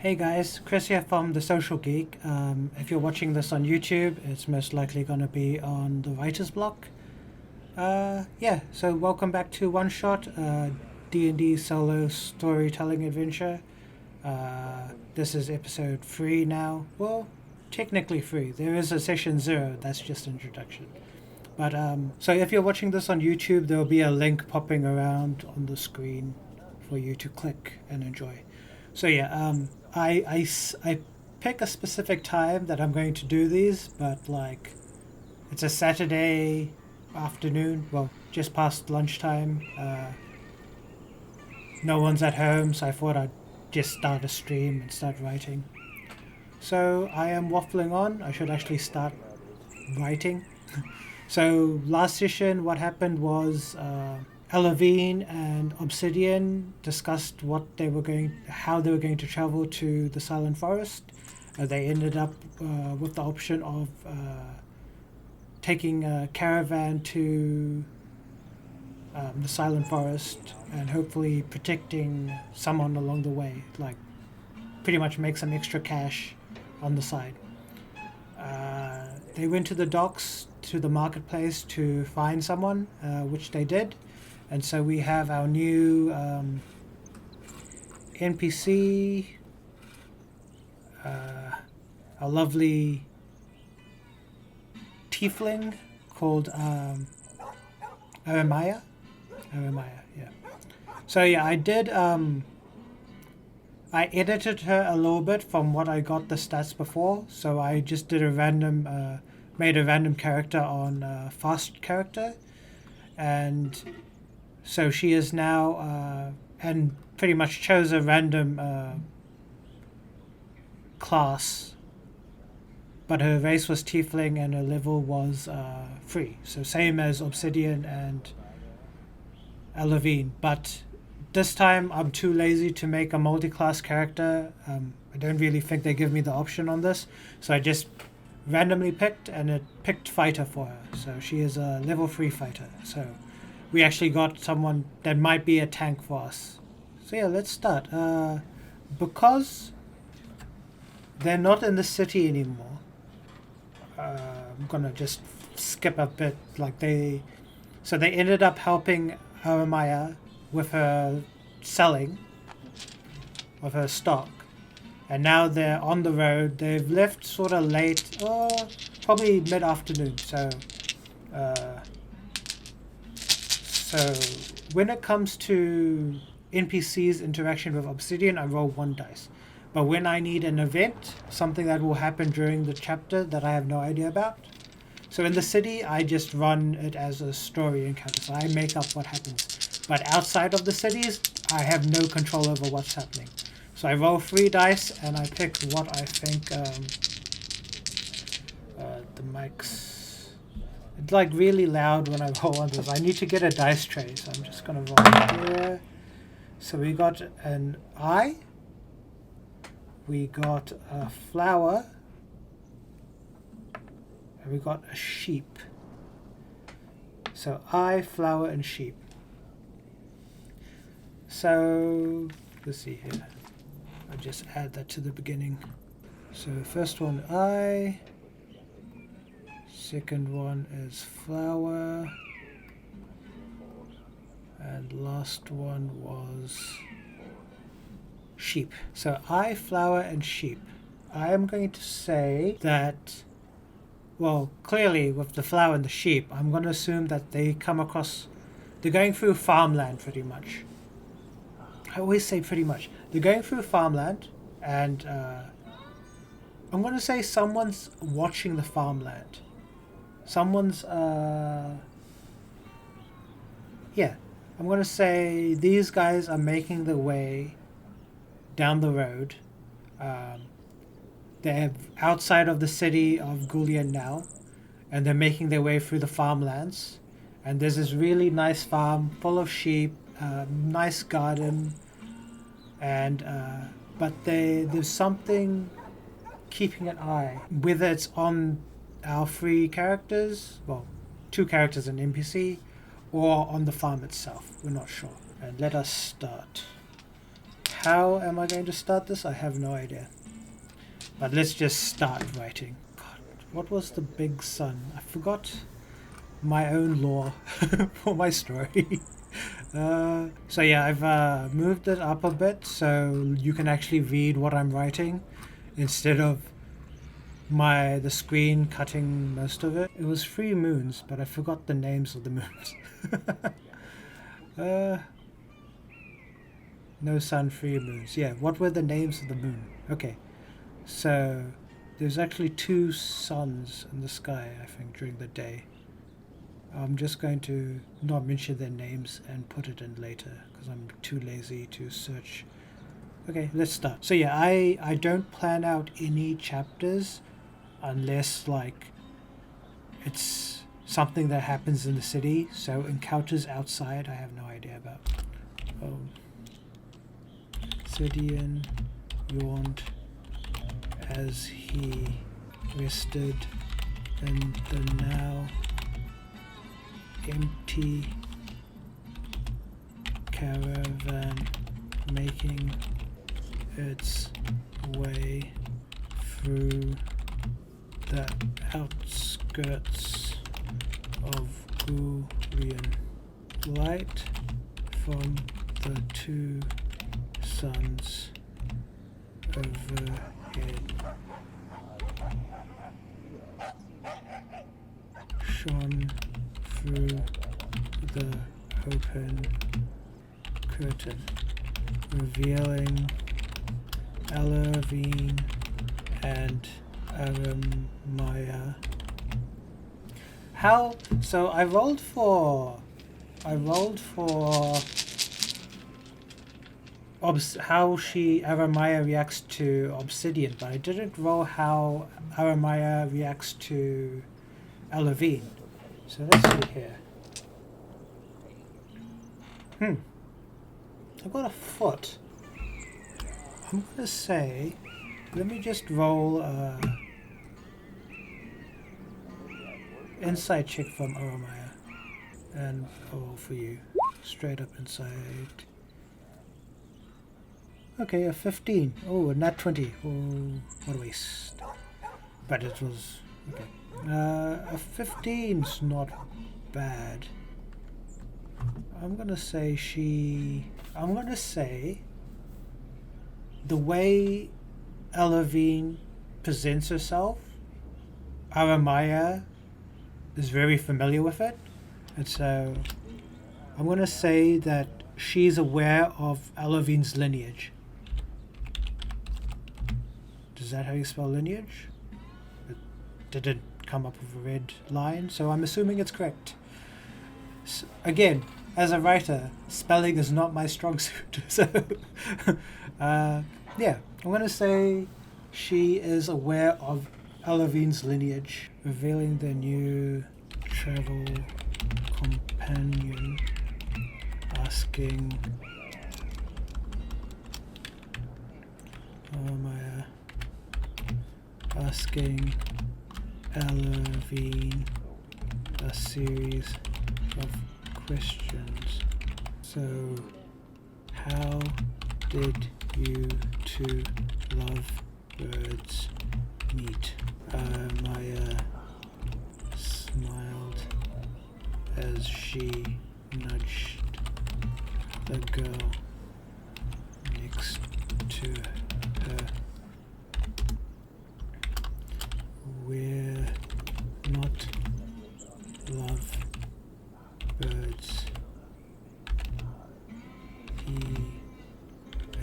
Hey guys, Chris here from The Social Geek. If you're watching this on YouTube, it's most likely going to be on the writer's block. So welcome back to OneShot, D&D solo storytelling adventure. This is episode 3 now. Well, technically 3. There is a session 0, that's just introduction. But so if you're watching this on YouTube, there will be a link popping around on the screen for you to click and enjoy. So yeah, I pick a specific time that I'm going to do these, but like it's a Saturday afternoon, well, just past lunchtime. No one's at home, so I thought I'd just start a stream and start writing. So I am waffling on. I should actually start writing. So last session, what happened was Elavine and Obsidian discussed how they were going to travel to the Silent Forest. They ended up with the option of taking a caravan to the Silent Forest and hopefully protecting someone along the way, like pretty much make some extra cash on the side. They went to the docks, to the marketplace to find someone, which they did. And so we have our new NPC, a lovely tiefling called Aramaya. Aramaya, yeah. So yeah, I did. I edited her a little bit from what I got the stats before. So I just did made a random character on fast character, and so she is now, and pretty much chose a random class, but her race was tiefling and her level was 3. So same as Obsidian and Elavine. But this time I'm too lazy to make a multi-class character. I don't really think they give me the option on this. So I just randomly picked, and it picked fighter for her. So she is a level 3 fighter. So we actually got someone that might be a tank for us. So yeah, let's start. Because they're not in the city anymore, I'm gonna just skip a bit. So they ended up helping Aramaya with her selling of her stock, and now they're on the road. They've left sort of late, probably mid-afternoon. So when it comes to NPC's interaction with Obsidian, I roll 1 dice. But when I need an event, something that will happen during the chapter that I have no idea about. So in the city, I just run it as a story encounter. So I make up what happens. But outside of the cities, I have no control over what's happening. So I roll 3 dice and I pick what I think the mic's... It's like really loud when I roll on this. I need to get a dice tray, so I'm just gonna roll here. So we got an eye, we got a flower, and we got a sheep. So eye, flower, and sheep. So let's see here. I'll just add that to the beginning. So first one, eye. Second one is flower, and last one was sheep. So eye, flower, and sheep. I am going to say that, well, clearly with the flower and the sheep, I'm going to assume that they're going through farmland pretty much. I always say pretty much. They're going through farmland, and I'm going to say someone's watching the farmland. Someone's, I'm going to say these guys are making their way down the road. They're outside of the city of Gulian now, and they're making their way through the farmlands. And there's this really nice farm full of sheep, nice garden, and but there's something keeping an eye, whether it's on our 3 characters, well, 2 characters and NPC, or on the farm itself. We're not sure. And let us start. How am I going to start this? I have no idea. But let's just start writing. God, what was the big sun? I forgot my own lore for my story. So yeah, I've moved it up a bit so you can actually read what I'm writing instead of the screen cutting most of it. It was 3 moons, but I forgot the names of the moons. No sun, 3 moons. Yeah, what were the names of the moon? Okay, so there's actually 2 suns in the sky, I think, during the day. I'm just going to not mention their names and put it in later because I'm too lazy to search. Okay, let's start. So yeah, I don't plan out any chapters unless like it's something that happens in the city. So encounters outside I have no idea about. Obsidian yawned as he rested in the now empty caravan, making its way through the outskirts of Gurion. Light from the 2 suns overhead shone through the open curtain, revealing Alavine and Aramaya. How? So I rolled for how Aramaya reacts to Obsidian, but I didn't roll how Aramaya reacts to Alavine. So let's see here. I've got a foot. I'm gonna say, let me just roll insight check from Aramaya, and I'll roll for you. Straight up inside. Okay, a 15. Oh, a nat 20. Oh, what a waste. But it was okay. A 15's not bad. I'm gonna say the way Alavine presents herself, Aramaya is very familiar with it, and so I'm gonna say that she's aware of Alavine's lineage. Is that how you spell lineage? It didn't come up with a red line, so I'm assuming it's correct. So, again, as a writer, spelling is not my strong suit. So, yeah, I'm going to say she is aware of Alavine's lineage, revealing the new travel companion, asking Alavine a series of questions. So, how did you 2 lovebirds meet? Maya smiled as she nudged the girl next to her. We're not lovebirds. He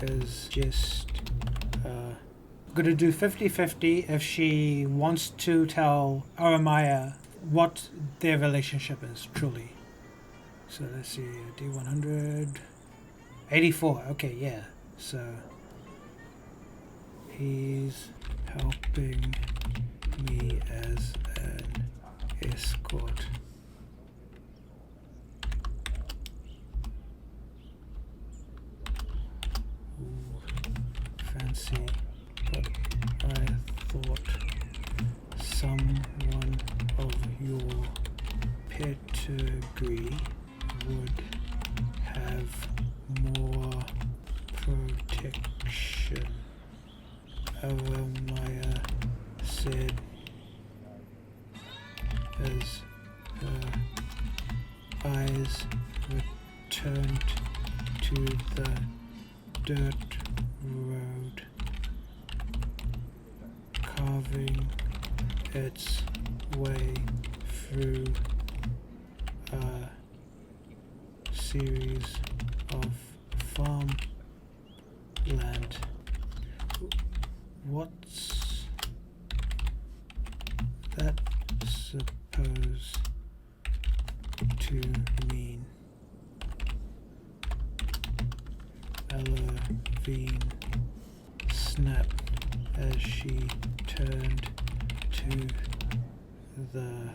is just gonna do 50-50 if she wants to tell Aramaya what their relationship is truly. So let's see, D100 84. Okay, yeah. So he's helping me as an escort. Ooh, fancy, but I thought someone of your pedigree would have more protection Maya said as her eyes returned to the dirt road, carving its way through a series of farmland. What's that supposed to mean? Levine snapped as she turned to the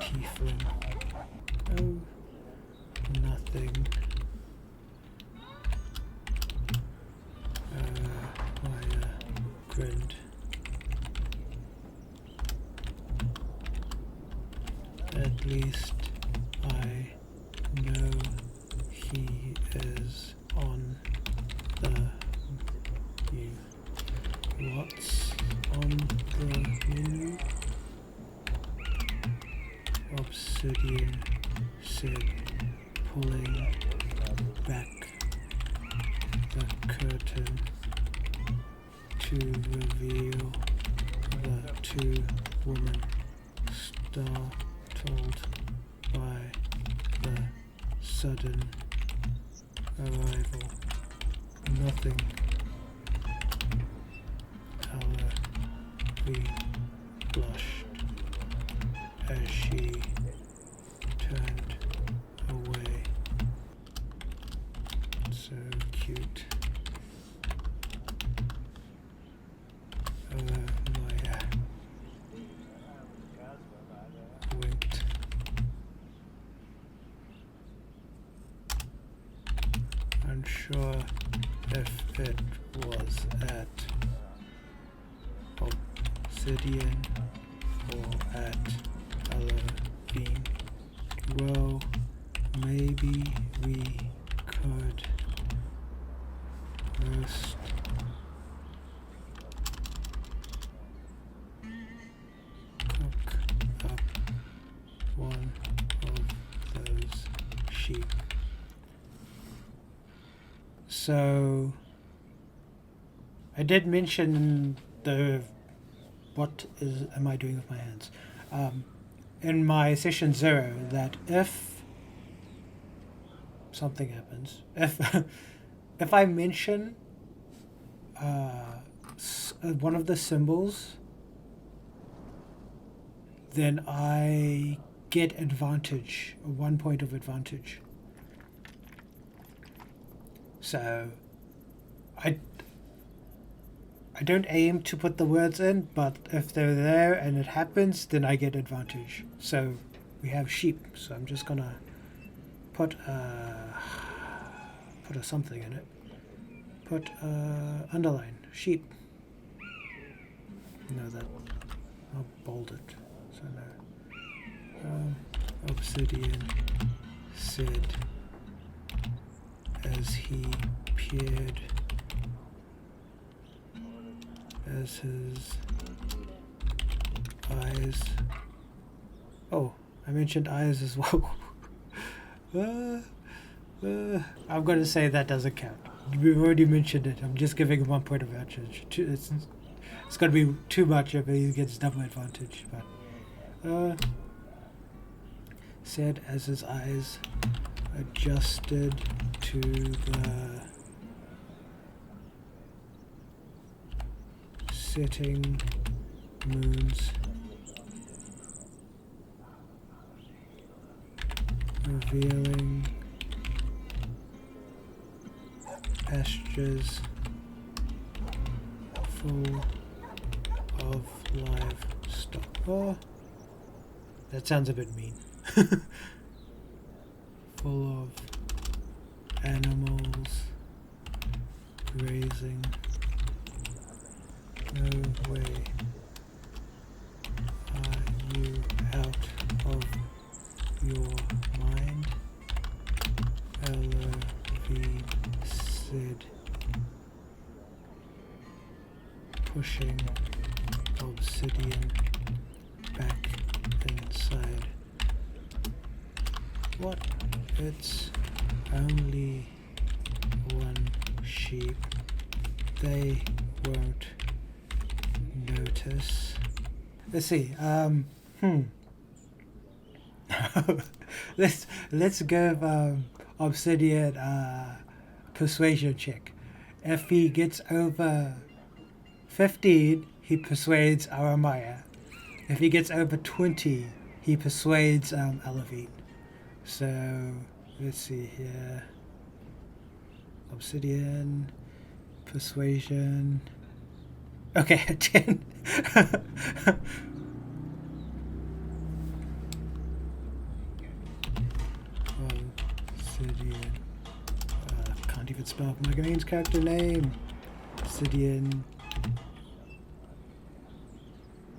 tiefling. Oh, nothing. Maya grinned. At least I know he is on the menu. What's on the menu? Obsidian said, pulling back the curtain to reveal the two women, startled by the sudden arrival. Nothing. We blushed as she turned away. So cute. Maya winked. Unsure if it was at Obsidian or at Levine. Well, maybe we could roast cook up one of those sheep. So I did mention the what am I doing with my hands in my session 0 that if something happens, if I mention one of the symbols, then I get advantage, 1 point of advantage. So I don't aim to put the words in, but if they're there and it happens, then I get advantage. So we have sheep, so I'm just gonna put a something in it. Put underline sheep. No, that I'll bold it. So no. Obsidian said as he peered. As his eyes. Oh, I mentioned eyes as well. I'm going to say that doesn't count. We've already mentioned it. I'm just giving him 1 point of advantage. It's going to be too much if he gets double advantage. But said as his eyes adjusted to the setting moons, revealing pastures full of livestock. Oh, that sounds a bit mean. Full of animals grazing. No way are you out of your mind? Levine said pushing obsidian back inside. What? It's only one sheep. They won't notice. Let's see. let's give Obsidian persuasion check. If he gets over 15, he persuades Aramaya. If he gets over 20, he persuades Alavine. So let's see here. Obsidian, persuasion. Okay, 10. Obsidian. Can't even spell Magane's character name. Obsidian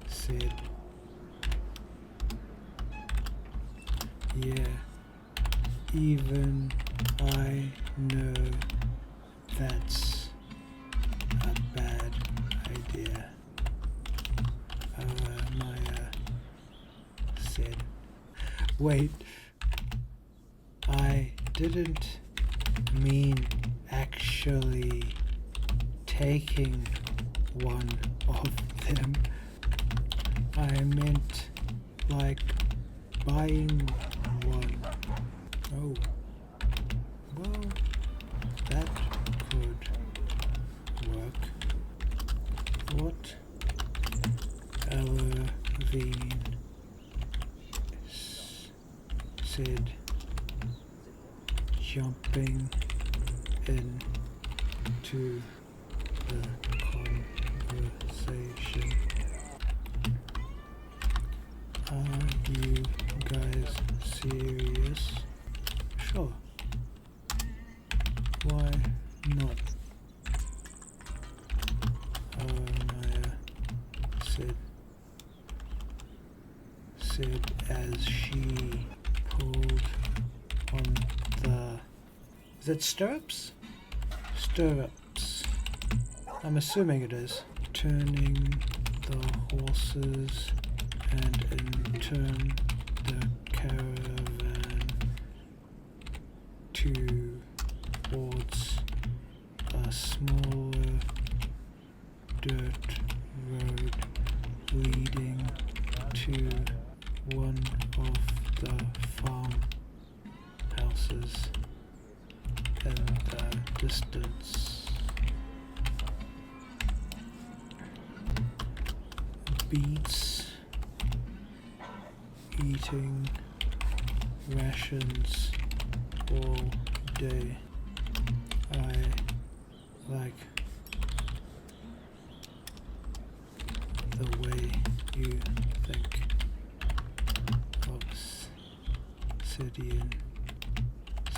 said, yeah, even I know that's a bad idea. Maya said, wait, I didn't mean actually taking one of them. I meant like buying one. Oh, well, that could work. What? Alavine said, jumping into the conversation. Are you guys serious? Sure. Why not? Maya said as she pulled on the... Is it stirrups? Stirrups. I'm assuming it is. Turning the horses and in turn the caravan towards a smaller dirt road leading to one of the farm houses in the distance. Beats, eating rations all day. I like the way you think. Obsidian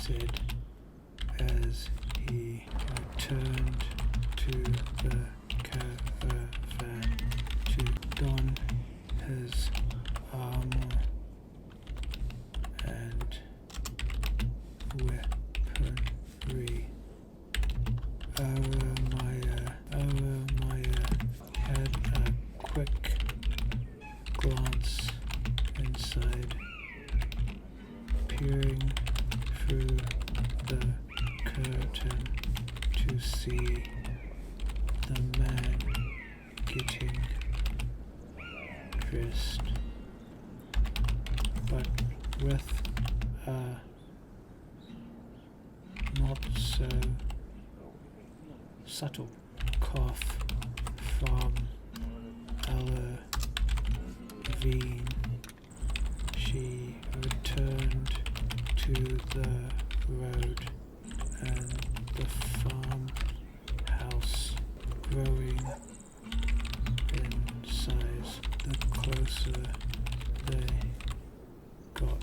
said as he returned to the caravan to don his armor and weaponry. Aramaya had a quick glance inside, peering through the curtain to see the man getting dressed, but with a not so subtle cough from Alavine. She returned to the road and the farmhouse growing in size the closer they got.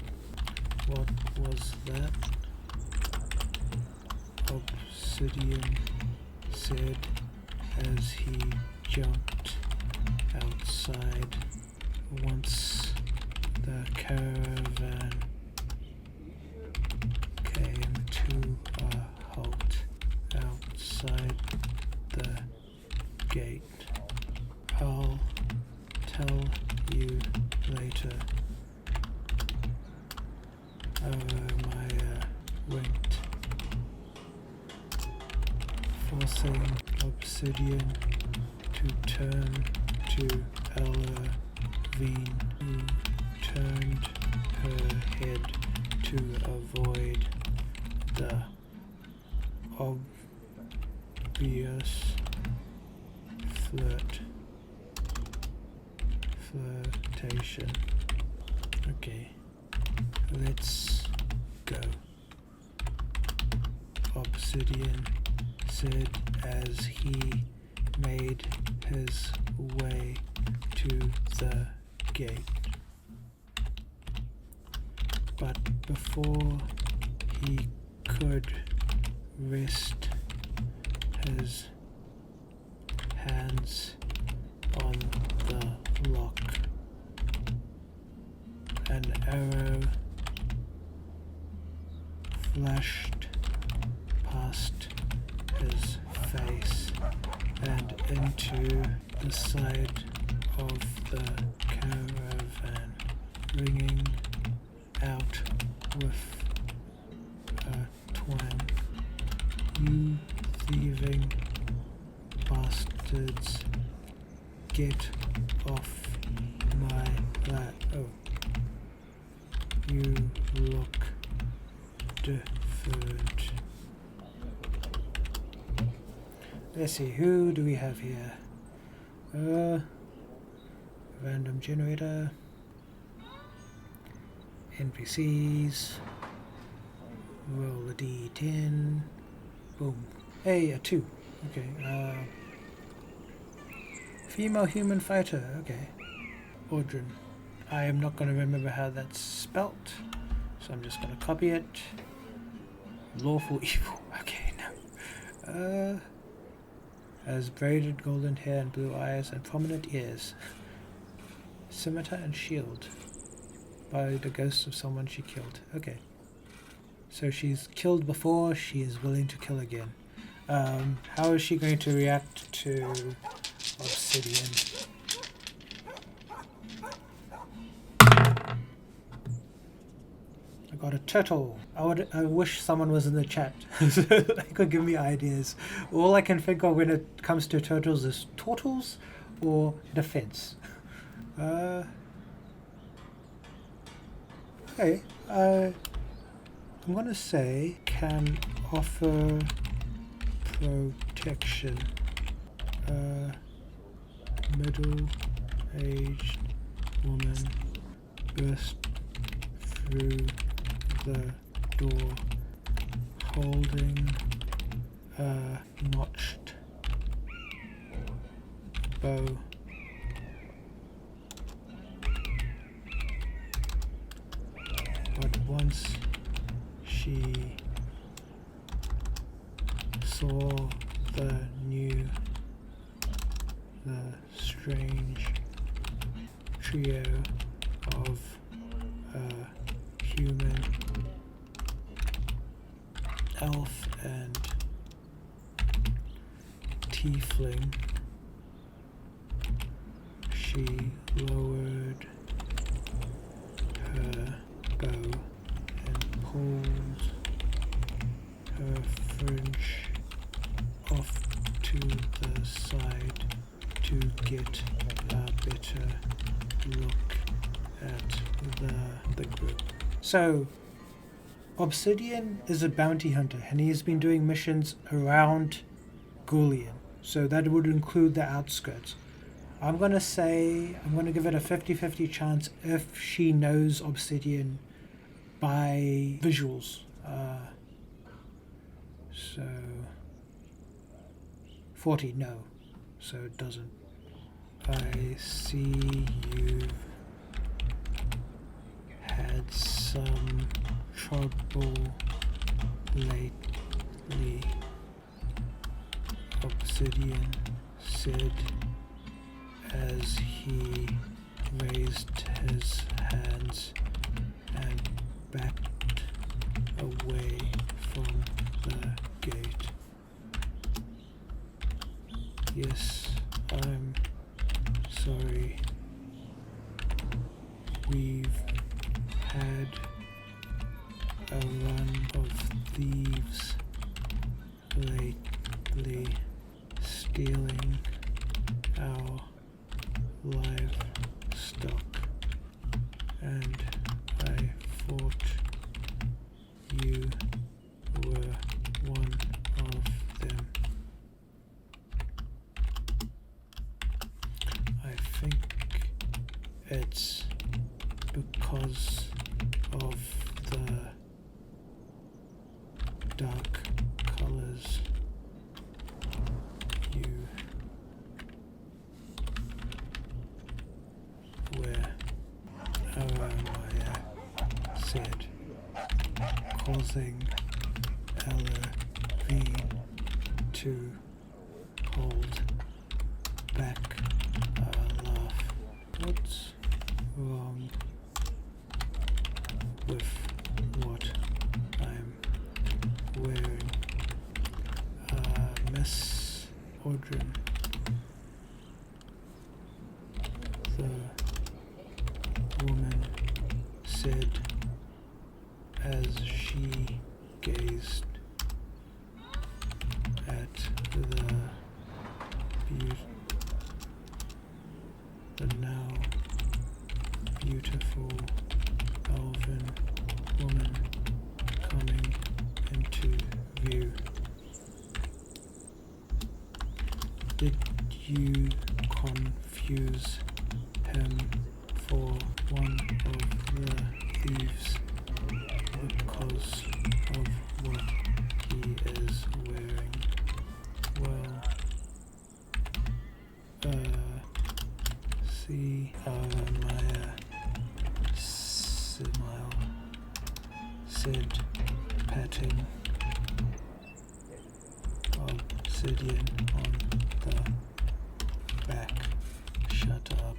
What was that? Obsidian said as he jumped outside. Once the caravan came to a halt outside the gate, forcing Obsidian to turn to Elavine, who turned her head to avoid the obvious flirtation. Okay, let's go. Obsidian said as he made his way to the gate. But before he could rest his hands on the lock, an arrow flashed past his face and into the side of the caravan, ringing out with a twang. You thieving bastards, get off my lap. Oh. You look different. Let's see, who do we have here? Random generator. NPCs. Roll a d10. Boom. Hey, a 2. Okay. Female human fighter. Okay. Audrin. I am not going to remember how that's spelt, so I'm just going to copy it. Lawful evil. Okay, no. Has braided golden hair and blue eyes and prominent ears. Scimitar and shield. By the ghost of someone she killed. Okay. So she's killed before, she is willing to kill again. How is she going to react to Obsidian? I got a turtle. I wish someone was in the chat so they could give me ideas. All I can think of when it comes to turtles is turtles or defense. Okay. I'm gonna say can offer protection. Middle-aged woman burst through the door holding a notched bow. But once she saw the strange trio of a human, elf, and tiefling, she lowered her bow and pulled her fringe off to the side to get a better look at the group. So Obsidian is a bounty hunter and he has been doing missions around Gullion, so that would include the outskirts. I'm going to give it a 50-50 chance if she knows Obsidian by visuals. So 40, no. So it doesn't. I see you've had some trouble lately, Obsidian said as he raised his hands and backed away from the gate. Yes, I'm sorry. We've had a run of thieves lately. stealing our livestock, and I thought you were one of them. I think it's because of the dark colors you wear, Aramaya said, causing Levine to hold back a laugh. What's wrong with what I'm wearing? Miss Audrin, the woman said as she gazed at the now beautiful elven woman coming into view. Did you confuse him for one of the thieves because of what he is wearing? Well, see, Aramaya smile said, patting Obsidian on the back. Shut up,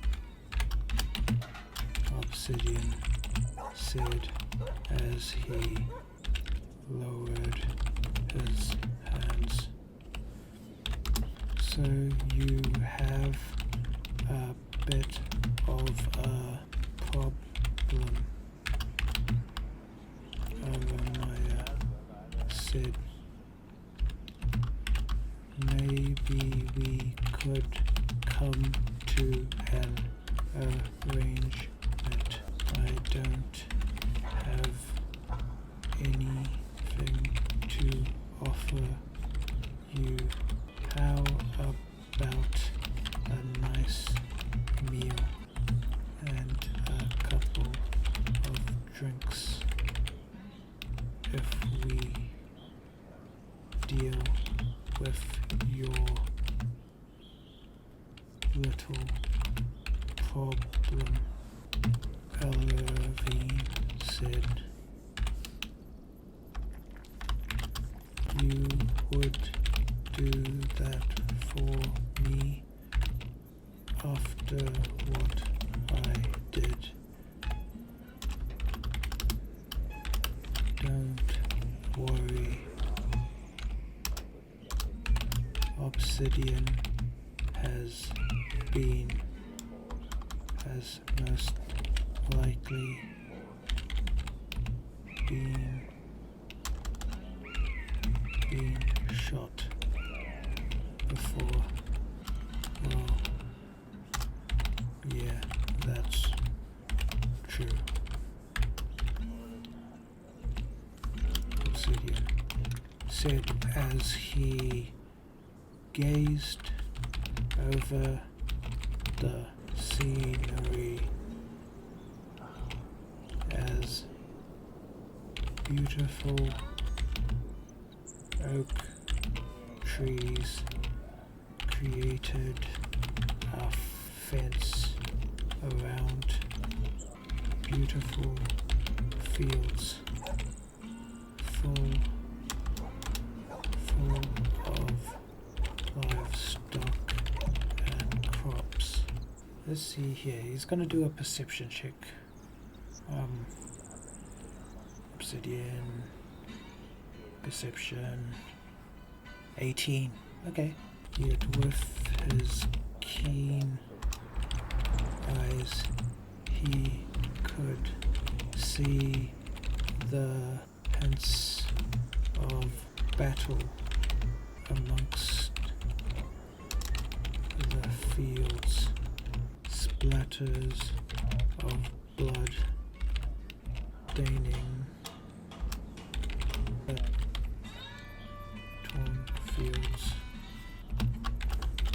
Obsidian said as he lowered his hands. So you have a bit of a problem, Aramaya said. Maybe we could come to an arrangement. I don't have anything to offer you. How about a nice meal and a couple of drinks if we deal with your little problem, Levine said. You would do that for me after what I did. Don't worry. Obsidian has most likely been shot before. Well, yeah, that's true. Obsidian said as he gazed over the scenery as beautiful oak trees created a fence around beautiful fields full of livestock and crops. Let's see here. He's gonna do a perception check. Obsidian perception 18. Okay. Yet with his keen eyes, he could see the hints of battle amongst fields, splatters of blood staining the torn fields.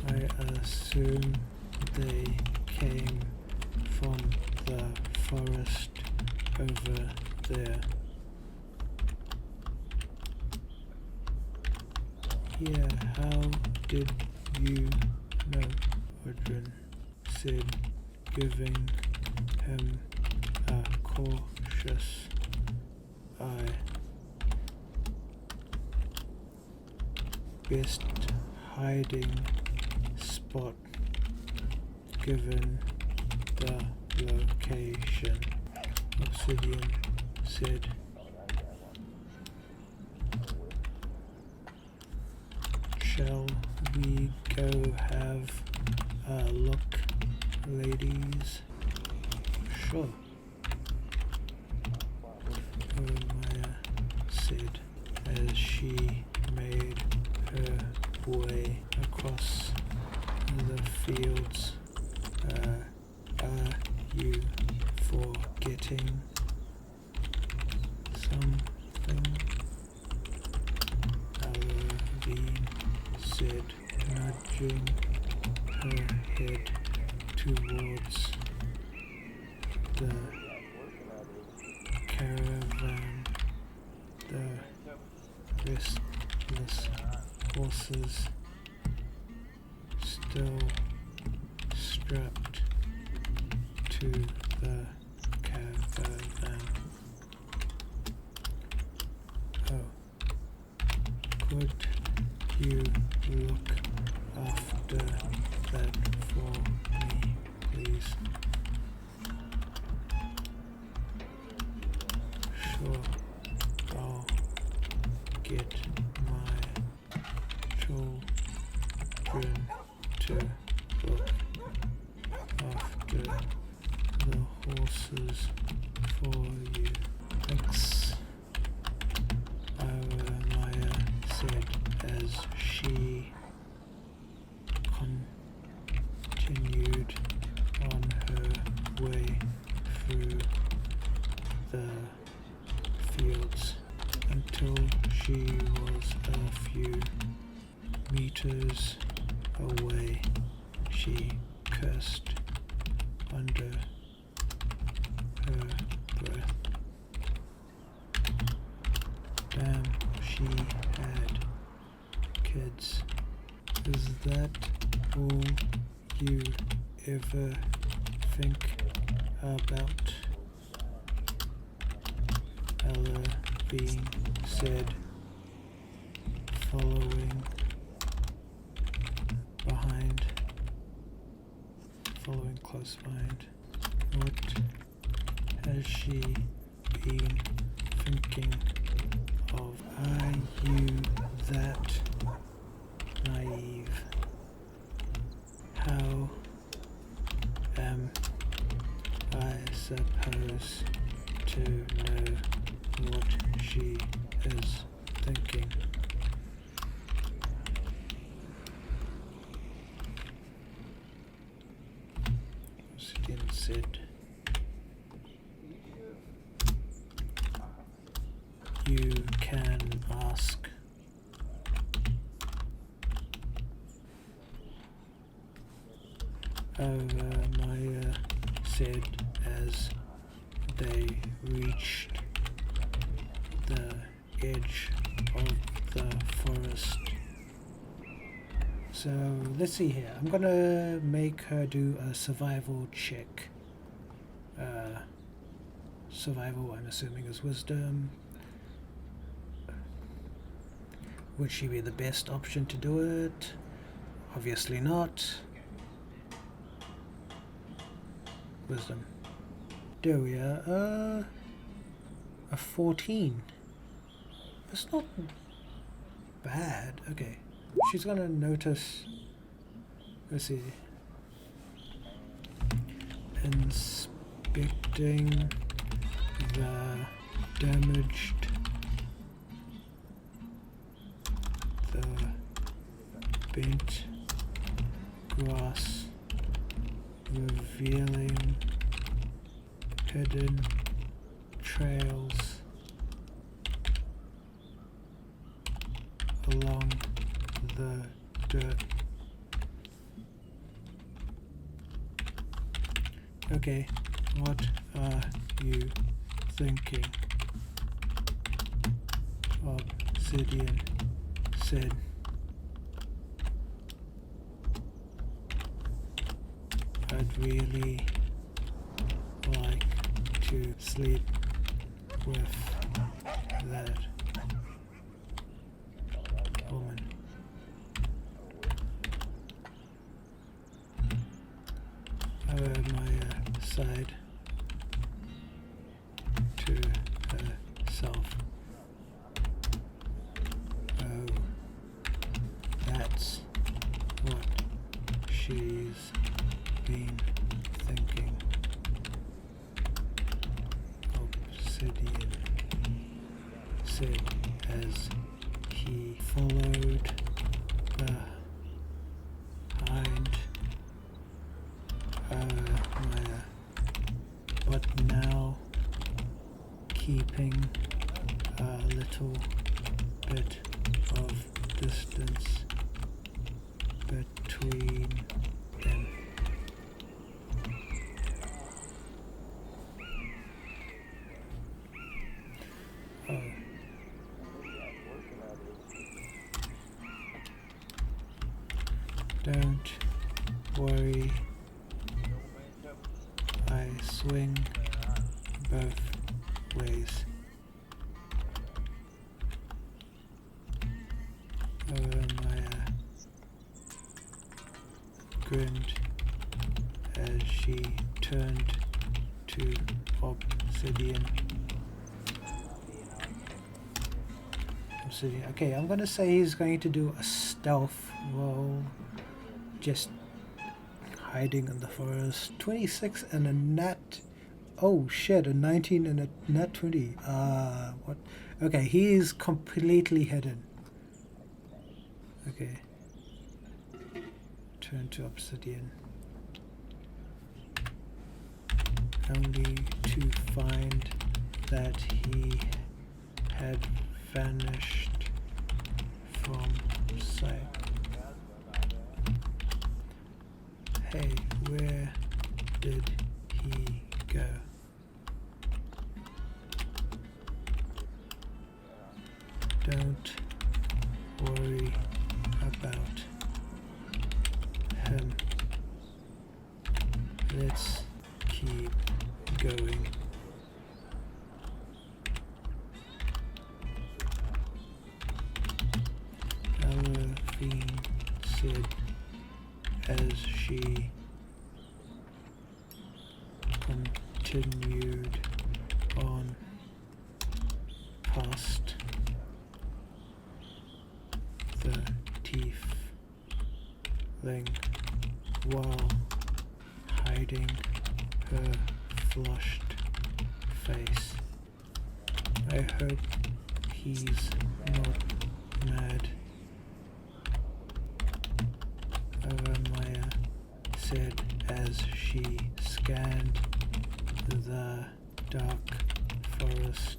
I assume they came from the forest over there. Yeah, how did you know? Adrian said, giving him a cautious eye. Best hiding spot given the location, Obsidian said. Shall we go have a look, ladies? Sure. Maya said as she made her way across the fields. Are you forgetting something? Alvin said, nudging her head towards the caravan. The restless horses still strapped to the caravan. Oh, could you look after that for me, please? Sure, I'll get my children to look after the horses for you. Thanks, Maya said as she continued on her way through the fields until she was a few meters away. She cursed under her breath. Damn, she had kids. Is that all you ever think about? Ella being said, following close behind. What has she been thinking of? Are you that naive? How am I supposed to know what she is thinking? Obsidian said, you can ask. Maya said as they reached the edge of the forest. So let's see here. I'm gonna make her do a survival check. Survival, I'm assuming, is wisdom. Would she be the best option to do it? Obviously not. Wisdom. There we are. A 14. It's not bad. Okay. She's gonna notice. Let's see. Inspecting the damaged, the bent grass revealing hidden trails along the dirt. Okay, what are you thinking? Obsidian said. I'd really like to sleep with that woman. Maya sighed to herself. Oh, that's what she's been thinking. Obsidian said as he followed behind Maya, but now keeping a little bit of distance between them. Oh. Don't worry, I swing both ways. Maya grinned as she turned to Obsidian. Okay, I'm gonna say he's going to do a stealth roll, just hiding in the forest. 26 and a nat. Oh shit, a 19 and a nat 20. What? Okay, he is completely hidden. Okay. Turn to Obsidian. Only to find that he had vanished from sight. Hey, where did he go? Don't worry about him. Let's keep going. Alvin said as she continued on past the tiefling while hiding her flushed face. I hope he's not mad. Maya said as she scanned the dark forest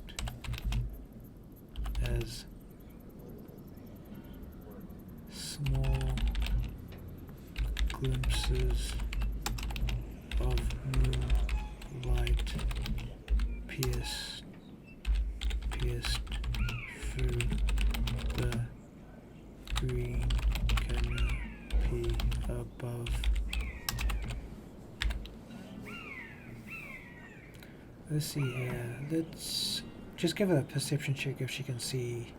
as small glimpses of moonlight pierced through the green canopy above. Let's see here. Let's just give her a perception check if she can see.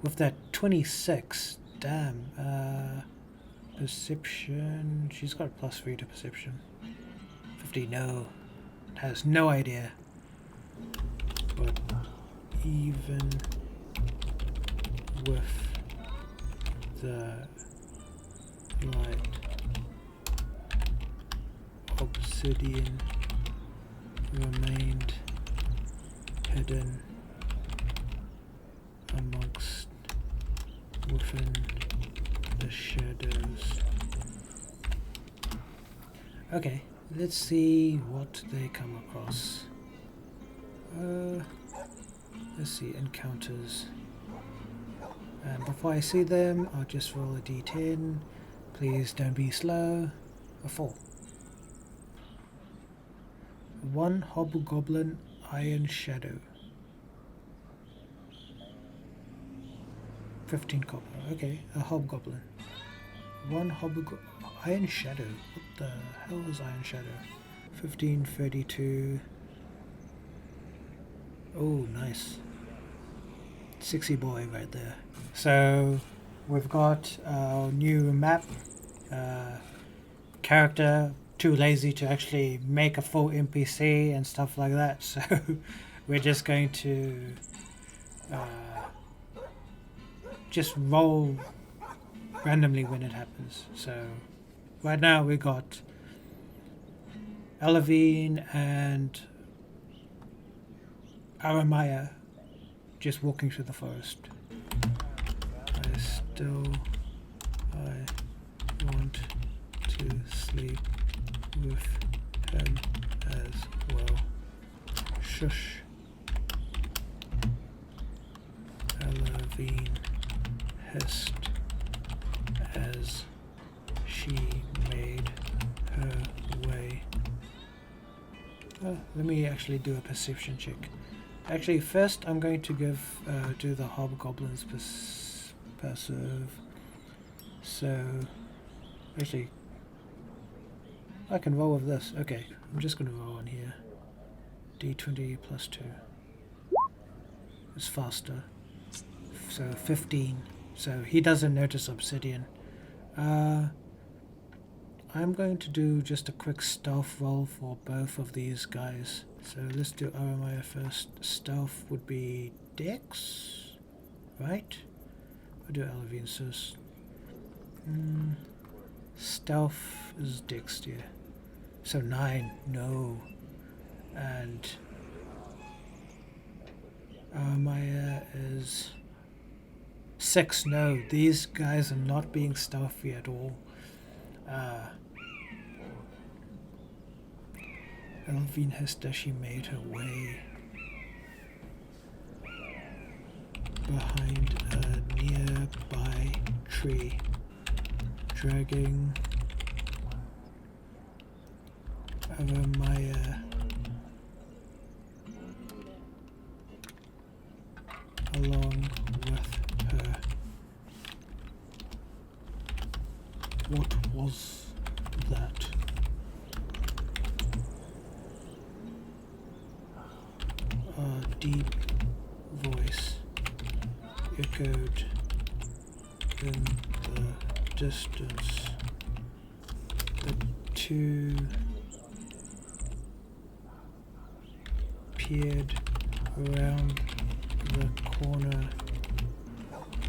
With that 26, damn. Perception. She's got +3 to perception. 50, no. Has no idea. But even with the light, Obsidian remained hidden amongst within the shadows. Okay, let's see what they come across. Let's see, encounters. And before I see them, I'll just roll a d10. Please don't be slow. A 4. 1 hobgoblin iron shadow. 15 copper. Okay, a hobgoblin. 1 iron shadow. What the hell is iron shadow? 1532. Oh, nice. 60 boy right there. So we've got our new map. Character too lazy to actually make a full NPC and stuff like that, so we're just going to just roll randomly when it happens. So right now we got Elavine and Aramaya just walking through the forest. I want to sleep with him as well. Shush. Elavine hissed as she made her way. Let me actually do a perception check. Actually, first I'm going to do the hobgoblin's passive. So, actually, I can roll with this. Okay, I'm just going to roll on here. D20 plus 2. It's faster. So 15. So he doesn't notice obsidian. I'm going to do just a quick stealth roll for both of these guys. So let's do Aramaya first. Stealth would be Dex, right? I'll do Elavine first. Stealth is Dex, yeah. So 9, no. And Aramaya is 6, no. These guys are not being stealthy at all. Elavine has she made her way behind a nearby tree, dragging Aramaya along with her. What was that? A deep voice echoed in the distance. The two peered around the corner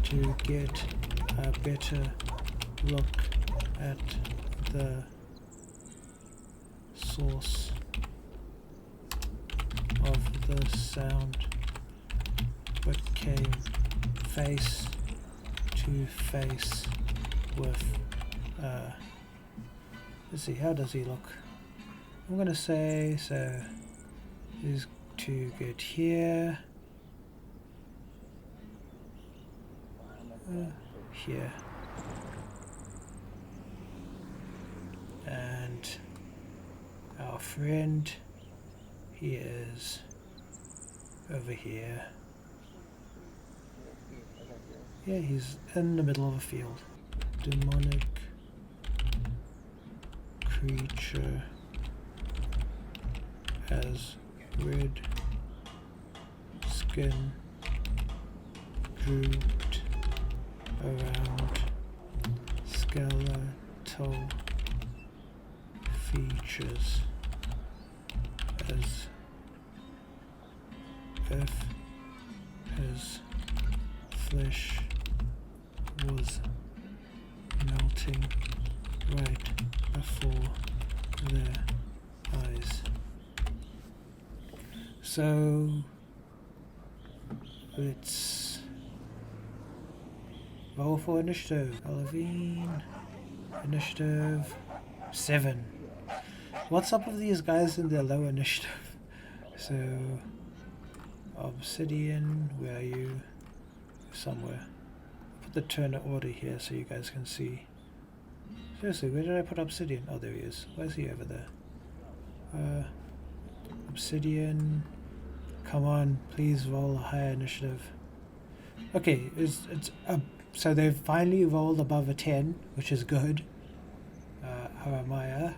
to get a better look at the source of the sound, but came face to face with let's see, how does he look? I'm gonna say, so is to get here, here, and our friend, he is over here. Yeah, he's in the middle of a field. Demonic creature has red skin drooped around skeletal features as if his flesh was melting right before their eyes. So let's roll for initiative. Elavine, initiative 7. What's up with these guys in their low initiative? So, Obsidian, where are you? Somewhere. Put the turn order here so you guys can see. Seriously, where did I put Obsidian? Oh, there he is. Why is he over there? Obsidian. Come on, please roll a higher initiative. Okay, so they've finally rolled above a 10, which is good. Aramaya.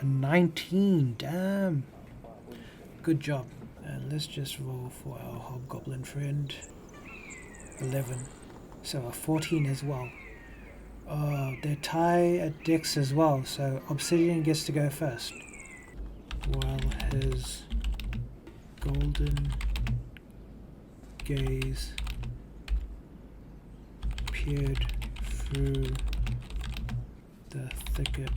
A 19, damn. Good job. And let's just roll for our hobgoblin friend. 11. So a 14 as well. They tie at Dex as well, so Obsidian gets to go first. While his golden gaze peered through the thicket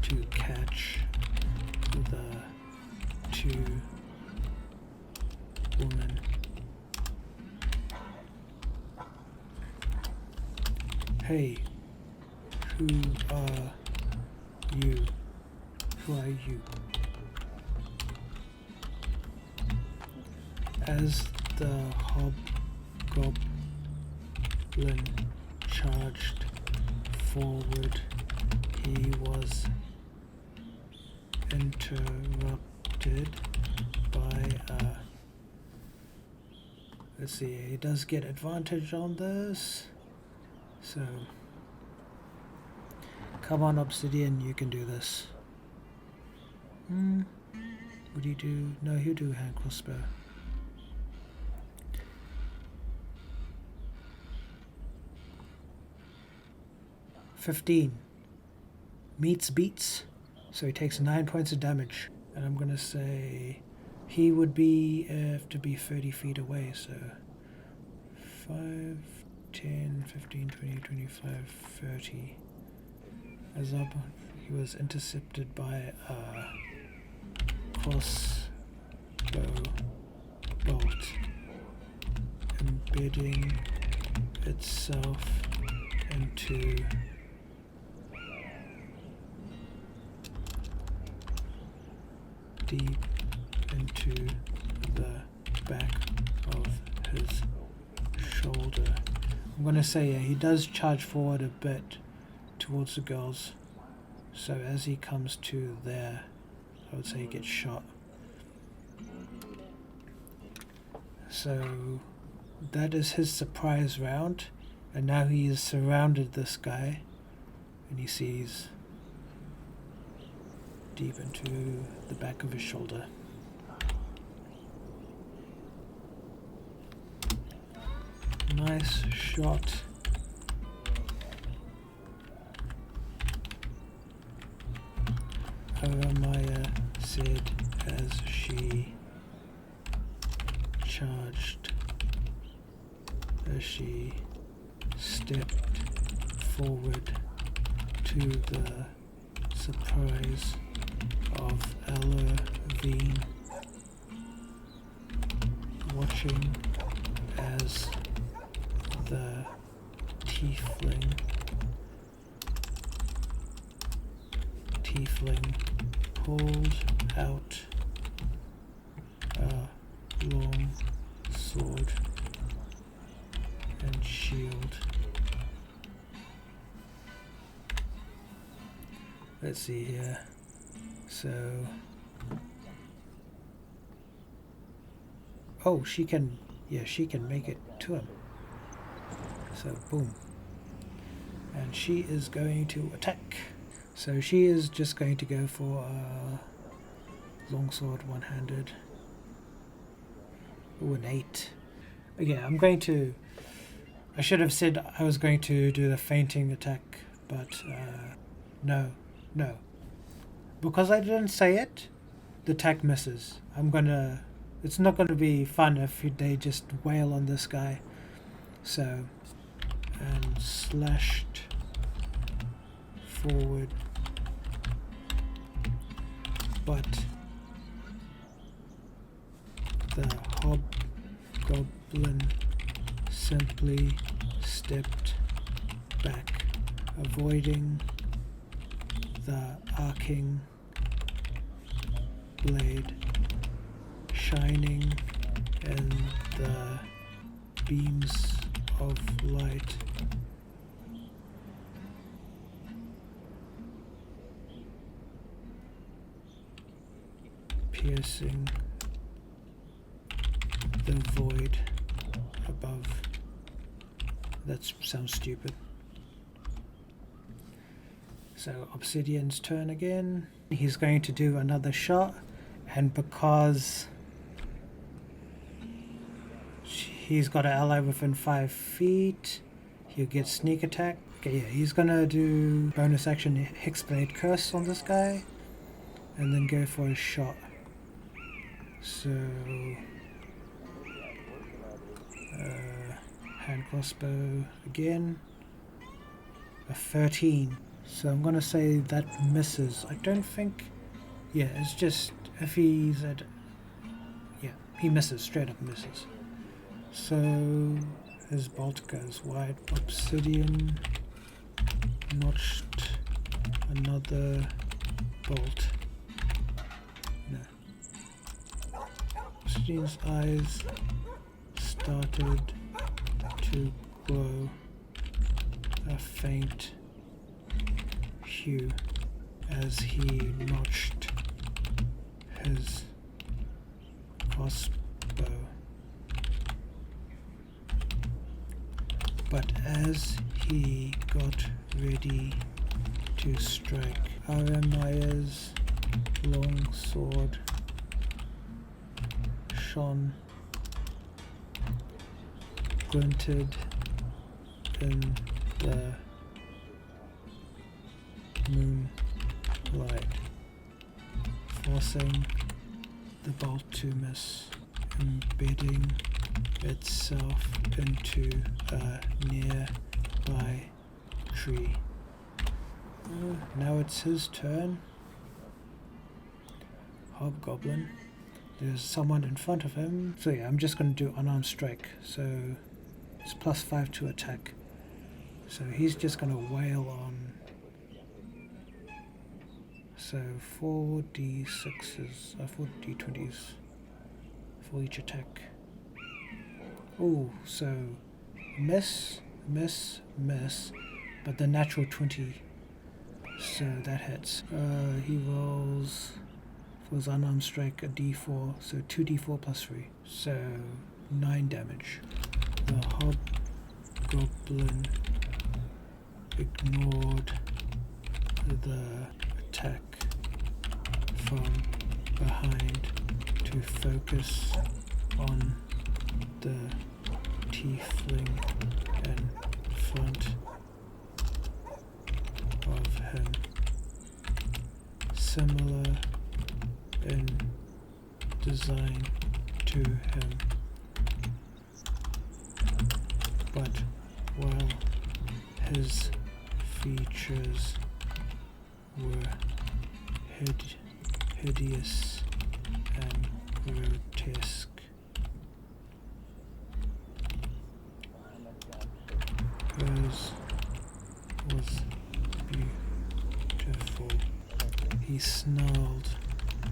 to catch the two women. Hey, who are you? Who are you? As the hobgoblin charged forward, he was interrupted by let's see, he does get advantage on this, so come on Obsidian, you can do this. Would he do? No, he'll do hand crossbow. 15 meets beats, so he takes 9 points of damage, and I'm gonna say he would be have to be 30 feet away, so 5, 10, 15, 20, 25, 30. As up, he was intercepted by a crossbow bolt, embedding itself into deep into the back of his shoulder. I'm going to say, yeah, he does charge forward a bit towards the girls. So as he comes to there, I would say he gets shot. So that is his surprise round. And now he has surrounded this guy. And he sees deep into the back of his shoulder. Nice shot. Aramaya said as she charged, as she stepped forward to the surprise of Elavine, watching as the tiefling pulled out a long sword and shield. Let's see here. So, oh, she can make it to him. So, boom. And she is going to attack. So she is just going to go for a longsword one-handed. Ooh, an 8. Okay, I should have said I was going to do the fainting attack, but no. Because I didn't say it, the attack misses. It's not gonna be fun if they just wail on this guy. So, and slashed forward, but the hobgoblin simply stepped back, avoiding the arcing blade shining in the beams of light. Piercing the void above. That sounds stupid. So Obsidian's turn again. He's going to do another shot, and because he's got an ally within 5 feet, he'll get sneak attack. Okay, yeah, he's gonna do bonus action Hexblade Curse on this guy, and then go for a shot. So hand crossbow again, a 13. So I'm gonna say that misses. I don't think, yeah, it's just if he's at, yeah, he misses, straight up misses. So his bolt goes wide. Obsidian notched another bolt. No. Obsidian's eyes started to glow a faint hue as he notched his crossbow. But as he got ready to strike, Aramaya's long sword shone, glinted in the moonlight, forcing the bolt to miss, embedding itself into a nearby tree. Now it's his turn. Hobgoblin. There's someone in front of him. So yeah, I'm just going to do unarmed strike. So it's +5 to attack. So he's just going to wail on. So 4d6s, 4d20s for each attack. Oh, so miss, miss, miss, but the natural 20. So that hits. He rolls for his unarmed strike a d4, so 2d4 plus 3, so 9 damage. The hobgoblin ignored the attack from behind to focus on the tiefling in front of him. Similar in design to him, but while his features were hideous and grotesque, hers was beautiful. He snarled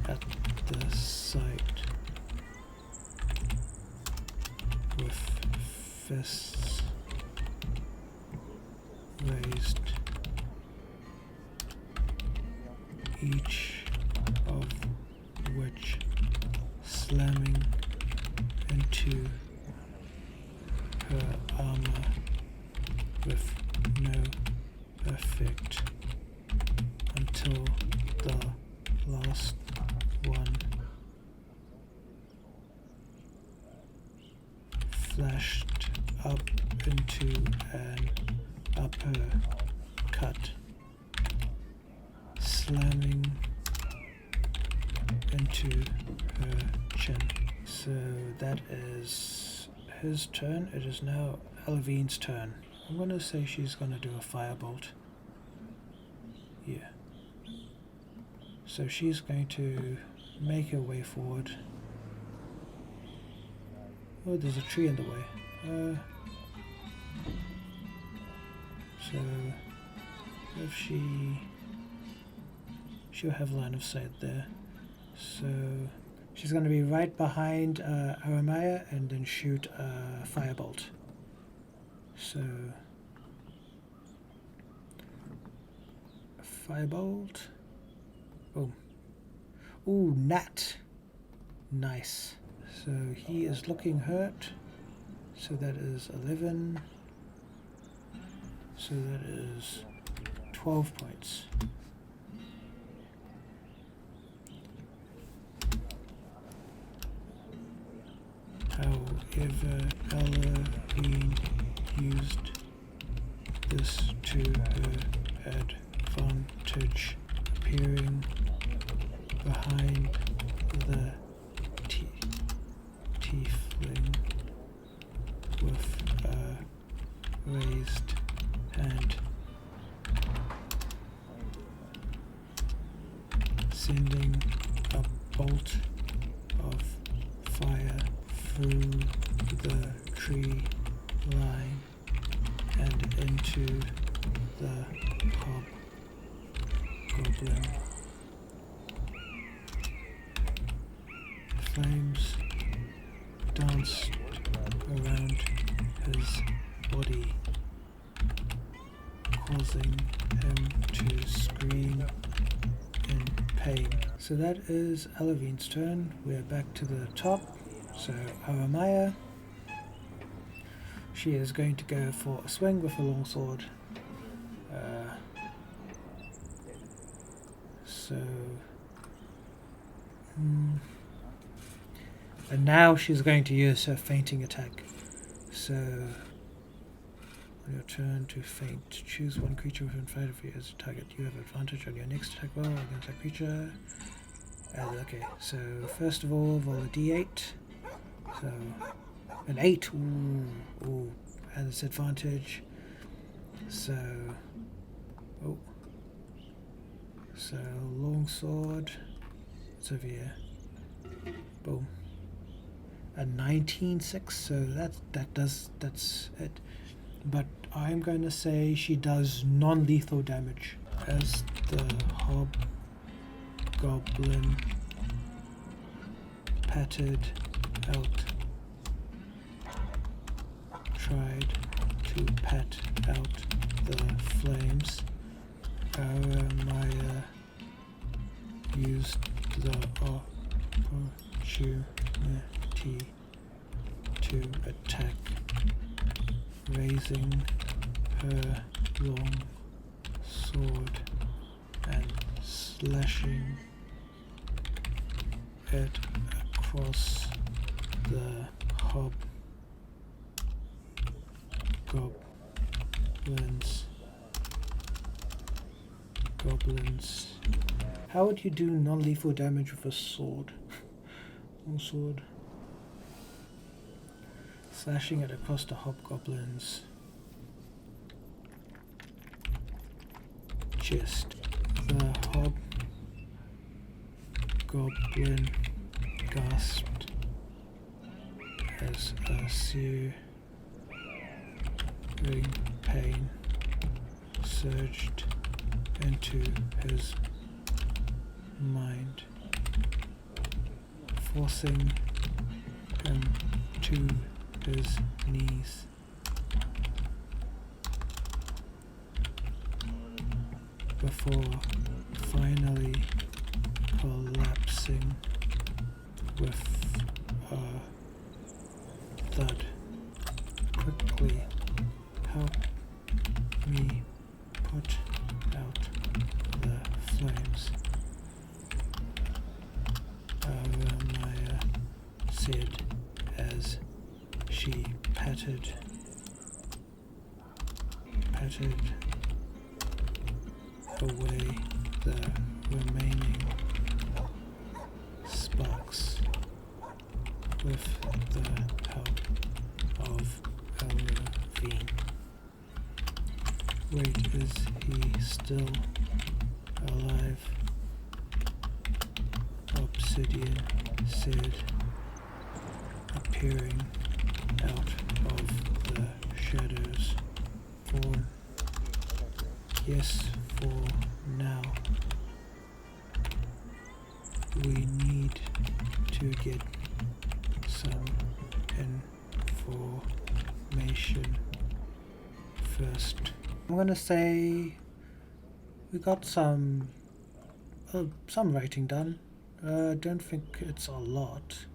at the sight, with fists raised, each of which slamming into her armor with no effect until the last one flashed up into an uppercut, slamming into her chin. So that is his turn. It is now Alavine's turn. I'm going to say she's going to do a firebolt. Yeah. So she's going to make her way forward. Oh, there's a tree in the way. So if she'll have line of sight there. So she's going to be right behind Aramaya and then shoot a firebolt. So firebolt. Boom. Ooh, nat. Nice. So he is looking hurt. So that is 11. So that is 12 points. However, Ella used this to her advantage, appearing behind the tiefling with a raised hand, sending a bolt of fire through the tree line and into the hobgoblin. Flames danced around his body, causing him to scream in pain. So that is Alavin's turn. We're back to the top. So Aramaya, she is going to go for a swing with a longsword. And now she's going to use her fainting attack. So on your turn to faint, choose one creature within 5 of you as a target. You have advantage on your next attack roll against that creature. Okay, so first of all, roll a d8. So an 8. Ooh, and it's advantage. So longsword. It's over here. Boom. A 19-6, so that's it. But I'm going to say she does non-lethal damage as the hobgoblin pattered out, tried to pat out the flames. Maya used the opportunity to attack, raising her long sword and slashing it across the goblins. How would you do non-lethal damage with a sword? Long sword. Slashing it across the hobgoblins. Just the hobgoblin gasped as a searing pain surged into his mind, forcing him to his knees. Before finally collapsing with a thud. Quickly help me put out the flames, Aramaya said as she patted away the remaining sparks with the help of Elavine. Wait, is he still alive? Obsidian said, appearing out of the shadows. For yes, for now. We need to get some information first. I'm gonna say we got some writing done. Don't think it's a lot.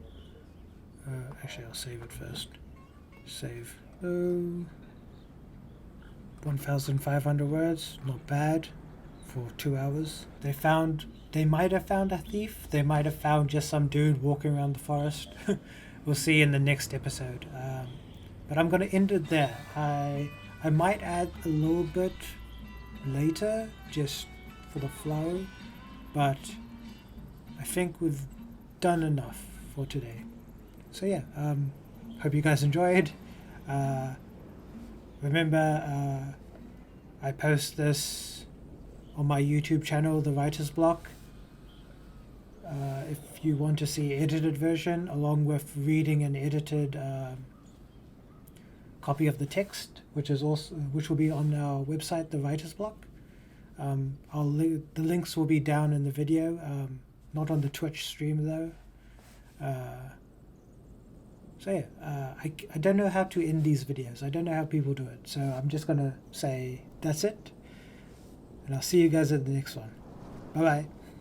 Actually, I'll save it first. Save. 1,500 words, not bad for 2 hours. They might have found a thief. They might have found just some dude walking around the forest. We'll see in the next episode. But I'm gonna end it there. I might add a little bit later, just for the flow, but I think we've done enough for today. So yeah, hope you guys enjoyed. Remember, I post this on my YouTube channel, The Writer's Block. If you want to see edited version along with reading an edited copy of the text, which will be on our website, The Writer's Block. The links will be down in the video, not on the Twitch stream though. So yeah, I don't know how to end these videos. I don't know how people do it. So I'm just gonna say that's it, and I'll see you guys at the next one. Bye bye.